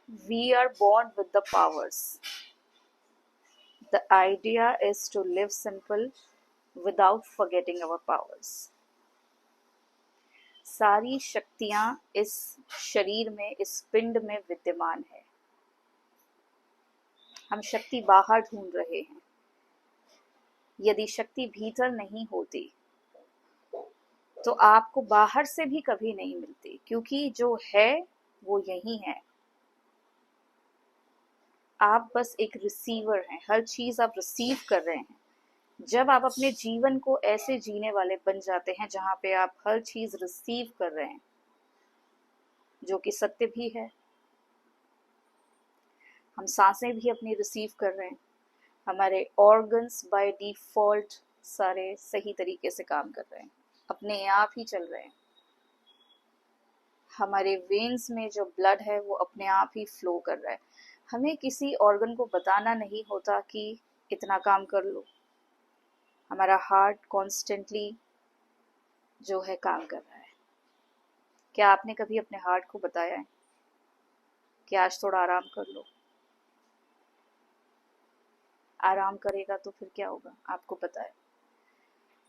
We are born with the powers. The idea is to live simple without forgetting our powers. सारी शक्तियां इस शरीर में, इस पिंड में विद्यमान है. हम शक्ति बाहर ढूंढ रहे हैं. यदि शक्ति भीतर नहीं होती तो आपको बाहर से भी कभी नहीं मिलती, क्योंकि जो है वो यही है. आप बस एक रिसीवर हैं. हर चीज आप रिसीव कर रहे हैं. जब आप अपने जीवन को ऐसे जीने वाले बन जाते हैं जहां पे आप हर चीज रिसीव कर रहे हैं, जो कि सत्य भी है. हम सांसें भी अपनी रिसीव कर रहे हैं. हमारे ऑर्गन्स बाय डिफॉल्ट सारे सही तरीके से काम कर रहे हैं, अपने आप ही चल रहे हैं. हमारे वेन्स में जो ब्लड है वो अपने आप ही फ्लो कर रहा है. हमें किसी ऑर्गन को बताना नहीं होता कि इतना काम कर लो. हमारा हार्ट कॉन्स्टेंटली जो है काम कर रहा है. क्या आपने कभी अपने हार्ट को बताया है कि आज थोड़ा आराम कर लो? आराम करेगा तो फिर क्या होगा आपको पता है.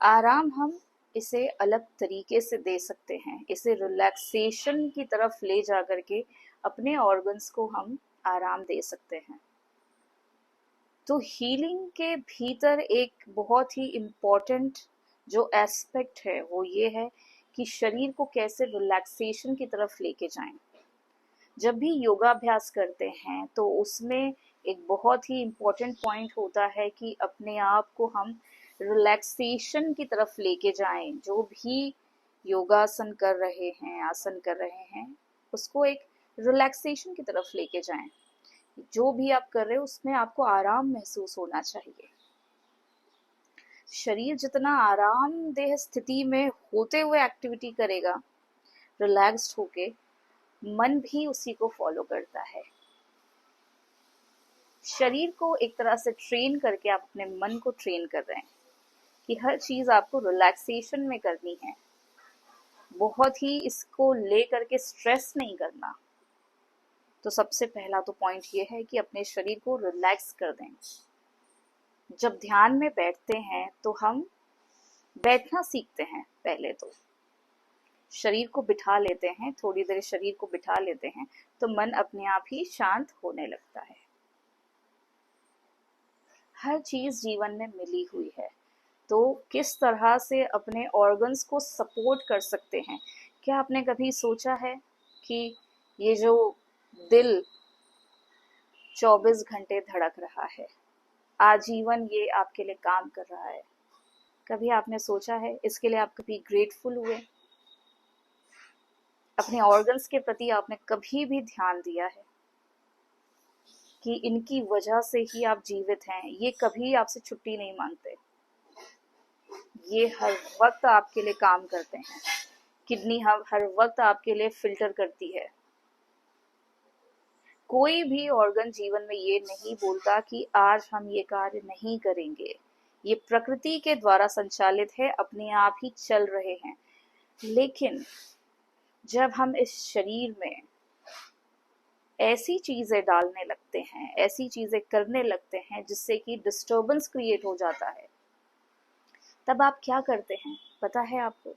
आराम हम इसे अलग तरीके से दे सकते हैं. इसे रिलैक्सेशन की तरफ ले जा करके अपने ऑर्गन्स को हम आराम दे सकते हैं. तो हीलिंग के भीतर एक बहुत ही इम्पोर्टेंट जो एस्पेक्ट है वो ये है कि शरीर को कैसे रिलैक्सेशन की तरफ लेके जाएं. जब भी योगाभ्यास करते हैं तो उसमें एक बहुत ही इम्पोर्टेंट पॉइंट होता है कि अपने आप को हम रिलैक्सेशन की तरफ लेके जाएं. जो भी योगासन कर रहे हैं, आसन कर रहे हैं, उसको एक रिलैक्सेशन की तरफ लेके जाएं. जो भी आप कर रहे हो उसमें आपको आराम महसूस होना चाहिए. शरीर जितना आरामदेह स्थिति में होते हुए एक्टिविटी करेगा, रिलैक्स्ड होके, मन भी उसी को फॉलो करता है. शरीर को एक तरह से ट्रेन करके आप अपने मन को ट्रेन कर रहे हैं कि हर चीज आपको रिलैक्सेशन में करनी है. बहुत ही इसको ले करके स्ट्रेस नहीं करना. तो सबसे पहला तो पॉइंट ये है कि अपने शरीर को रिलैक्स कर दें. जब ध्यान में बैठते हैं तो हम बैठना सीखते हैं. पहले तो शरीर को बिठा लेते हैं, थोड़ी देर शरीर को बिठा लेते हैं तो मन अपने आप ही शांत होने लगता है. हर चीज जीवन में मिली हुई है, तो किस तरह से अपने ऑर्गन्स को सपोर्ट कर सकते हैं. क्या आपने कभी सोचा है कि ये जो दिल 24 घंटे धड़क रहा है, आजीवन ये आपके लिए काम कर रहा है, कभी आपने सोचा है इसके लिए? आप कभी ग्रेटफुल हुए? अपने ऑर्गन्स के प्रति आपने कभी भी ध्यान दिया है कि इनकी वजह से ही आप जीवित हैं? ये कभी आपसे छुट्टी नहीं मांगते. ये हर वक्त आपके लिए काम करते हैं. किडनी हर वक्त आपके लिए फिल्टर करती है. कोई भी ऑर्गन जीवन में ये नहीं बोलता कि आज हम ये कार्य नहीं करेंगे. ये प्रकृति के द्वारा संचालित है, अपने आप ही चल रहे हैं. लेकिन जब हम इस शरीर में ऐसी चीजें डालने लगते हैं, ऐसी चीजें करने लगते हैं जिससे कि डिस्टर्बेंस क्रिएट हो जाता है, तब आप क्या करते हैं पता है आपको?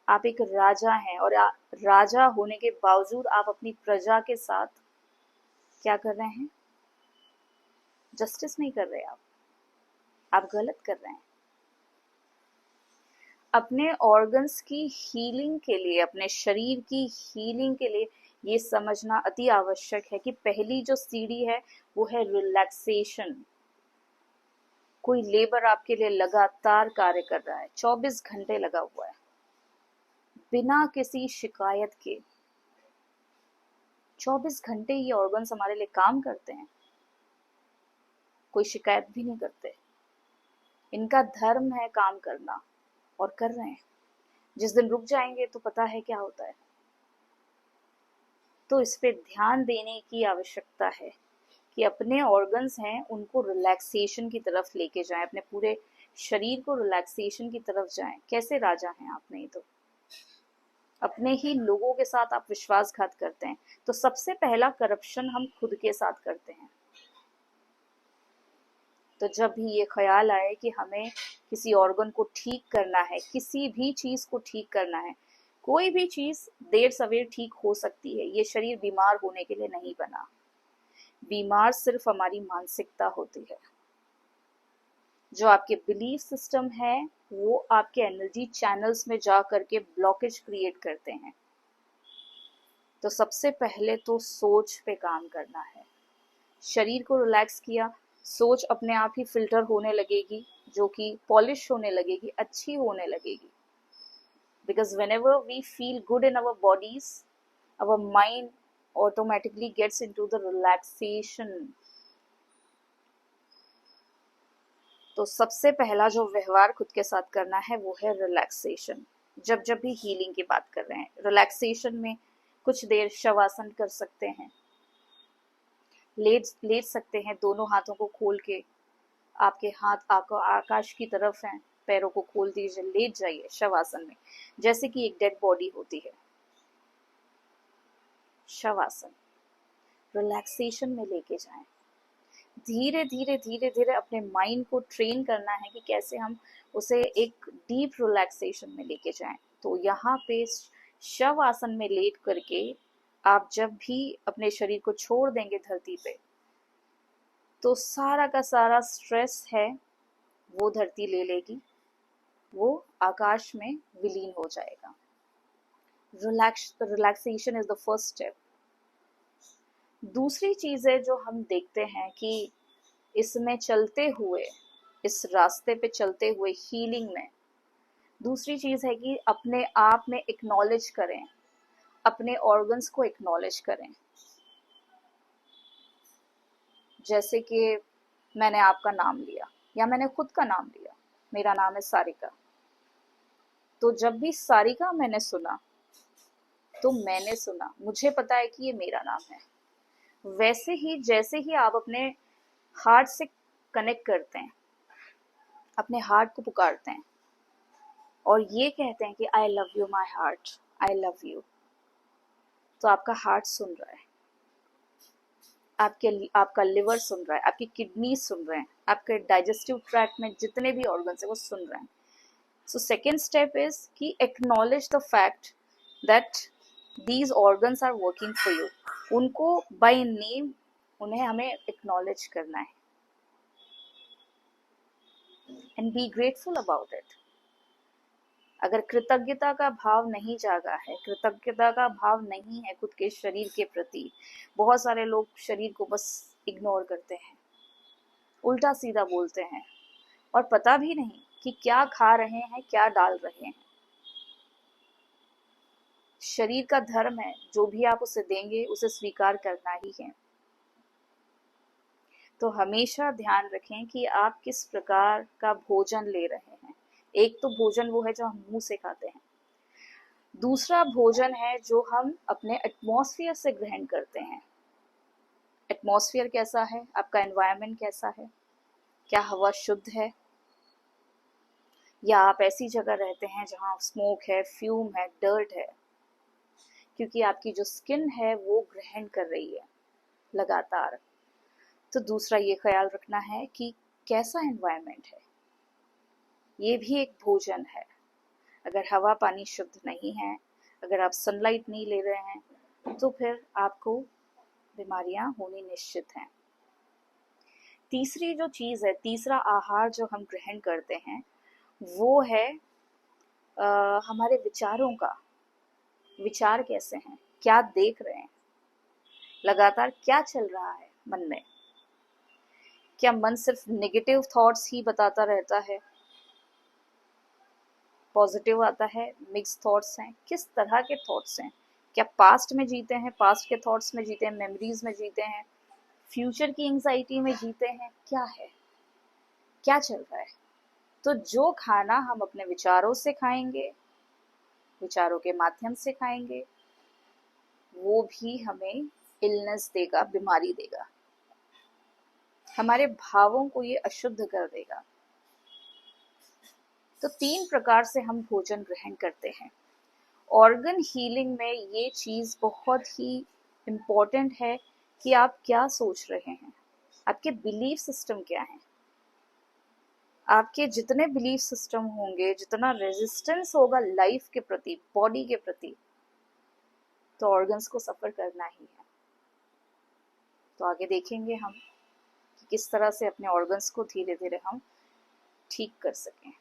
आप एक राजा हैं और राजा होने के बावजूद आप अपनी प्रजा के साथ क्या कर रहे हैं? जस्टिस नहीं कर रहे. आप गलत कर रहे हैं. अपने ऑर्गन्स की हीलिंग के लिए, अपने शरीर की हीलिंग के लिए ये समझना अति आवश्यक है कि पहली जो सीढ़ी है वो है रिलैक्सेशन. कोई लेबर आपके लिए लगातार कार्य कर रहा है, 24 घंटे लगा हुआ है, बिना किसी शिकायत के. 24 घंटे ये ऑर्गन्स हमारे लिए काम करते हैं, कोई शिकायत भी नहीं करते. इनका धर्म है काम करना और कर रहे हैं. जिस दिन रुक जाएंगे तो पता है क्या होता है. तो इस पे ध्यान देने की आवश्यकता है कि अपने ऑर्गन्स हैं उनको रिलैक्सेशन की तरफ लेके जाएं, अपने पूरे शरीर को रिलैक्सेशन की तरफ जाएं. कैसे राजा हैं आप? नहीं तो अपने ही लोगों के साथ आप विश्वासघात करते हैं। तो सबसे पहला करप्शन हम खुद के साथ करते हैं। तो जब भी ये ख्याल आए कि हमें किसी ऑर्गन को ठीक करना है, किसी भी चीज को ठीक करना है, कोई भी चीज देर सवेर ठीक हो सकती है। ये शरीर बीमार होने के लिए नहीं बना। बीमार सिर्फ हमारी मानसिकता होती है। जो आपके बिलीफ सिस्टम है वो आपके एनर्जी चैनल्स में जा करके ब्लॉकेज क्रिएट करते हैं। तो सबसे पहले तो सोच पे काम करना है। शरीर को रिलैक्स किया, सोच अपने आप ही फिल्टर होने लगेगी, जो कि पॉलिश होने लगेगी, अच्छी होने लगेगी। Because whenever we feel good in our bodies, our mind automatically gets into the relaxation. तो सबसे पहला जो व्यवहार खुद के साथ करना है वो है रिलैक्सेशन। जब जब भी हीलिंग की बात कर रहे हैं, रिलैक्सेशन में कुछ देर शवासन कर सकते हैं, लेट सकते हैं, दोनों हाथों को खोल के। आपके हाथ आकाश की तरफ हैं, पैरों को खोल दीजिए, लेट जाइए शवासन में, जैसे कि एक डेड बॉडी होती है। शवासन रिलैक्सेशन में लेके जाएं। धीरे धीरे धीरे धीरे अपने माइंड को ट्रेन करना है कि कैसे हम उसे एक डीप रिलैक्सेशन में लेके जाएं। तो यहाँ पे शव आसन में लेट करके आप जब भी अपने शरीर को छोड़ देंगे धरती पे, तो सारा का सारा स्ट्रेस है वो धरती ले लेगी, वो आकाश में विलीन हो जाएगा। Relaxation is the first step. दूसरी चीज है जो हम देखते हैं कि इसमें चलते हुए, इस रास्ते पे चलते हुए हीलिंग में, दूसरी चीज है कि अपने आप में एक्नॉलेज करें, अपने ऑर्गन्स को एक्नॉलेज करें। जैसे कि मैंने आपका नाम लिया या मैंने खुद का नाम लिया, मेरा नाम है सारिका। तो जब भी सारिका मैंने सुना तो मैंने सुना, मुझे पता है कि ये मेरा नाम है। वैसे ही जैसे ही आप अपने हार्ट से कनेक्ट करते हैं, अपने हार्ट को पुकारते हैं और ये कहते हैं कि I love you my heart, I love you, तो आपका हार्ट सुन रहा है, आपका लिवर सुन रहा है, आपकी किडनी सुन रहे हैं, आपके डाइजेस्टिव ट्रैक्ट में जितने भी ऑर्गन्स है वो सुन रहे हैं। सो सेकेंड स्टेप इज कि acknowledge the fact that these organs are working for you. उनको बाय नेम उन्हें हमें एक्नॉलेज करना है and be grateful about it. अगर कृतज्ञता का भाव नहीं जागा है, कृतज्ञता का भाव नहीं है खुद के शरीर के प्रति, बहुत सारे लोग शरीर को बस इग्नोर करते हैं, उल्टा सीधा बोलते हैं और पता भी नहीं कि क्या खा रहे हैं, क्या डाल रहे हैं। शरीर का धर्म है, जो भी आप उसे देंगे उसे स्वीकार करना ही है। तो हमेशा ध्यान रखें कि आप किस प्रकार का भोजन ले रहे हैं। एक तो भोजन वो है जो हम मुंह से खाते हैं, दूसरा भोजन है जो हम अपने एटमॉस्फेयर से ग्रहण करते हैं। एटमॉस्फेयर कैसा है, आपका एनवायरनमेंट कैसा है, क्या हवा शुद्ध है, या आप ऐसी जगह रहते हैं जहाँ स्मोक है, फ्यूम है, डर्ट है। क्योंकि आपकी जो स्किन है वो ग्रहण कर रही है लगातार। तो दूसरा ये ख्याल रखना है कि कैसा एनवायरनमेंट है, ये भी एक भोजन है। अगर हवा पानी शुद्ध नहीं है, अगर आप सनलाइट नहीं ले रहे हैं, तो फिर आपको बीमारियां होनी निश्चित हैं। तीसरी जो चीज़ है, तीसरा आहार जो हम ग्रहण करते हैं वो है हमारे विचारों का। विचार कैसे हैं, क्या देख रहे हैं, लगातार क्या चल रहा है मन में। क्या मन सिर्फ नेगेटिव थॉट्स ही बताता रहता है, पॉजिटिव आता है, मिक्स थॉट्स हैं, किस तरह के थॉट्स हैं। क्या पास्ट में जीते हैं, पास्ट के थॉट्स में जीते हैं, मेमोरीज में जीते हैं, फ्यूचर की एंजाइटी में जीते हैं, क्या है, क्या चल रहा है। तो जो खाना हम अपने विचारों से खाएंगे, विचारों के माध्यम से खाएंगे, वो भी हमें इलनेस देगा, बीमारी देगा, हमारे भावों को ये अशुद्ध कर देगा। तो 3 प्रकार से हम भोजन ग्रहण करते हैं ऑर्गन हीलिंग में ये चीज़ बहुत ही इम्पोर्टेंट है कि आप क्या सोच रहे हैं, आपके बिलीफ सिस्टम क्या है। आपके जितने बिलीफ सिस्टम होंगे, जितना रेजिस्टेंस होगा लाइफ के प्रति, बॉडी के प्रति, तो ऑर्गन्स को सफर करना ही है। तो आगे देखेंगे हम कि किस तरह से अपने ऑर्गन्स को धीरे धीरे हम ठीक कर सकें।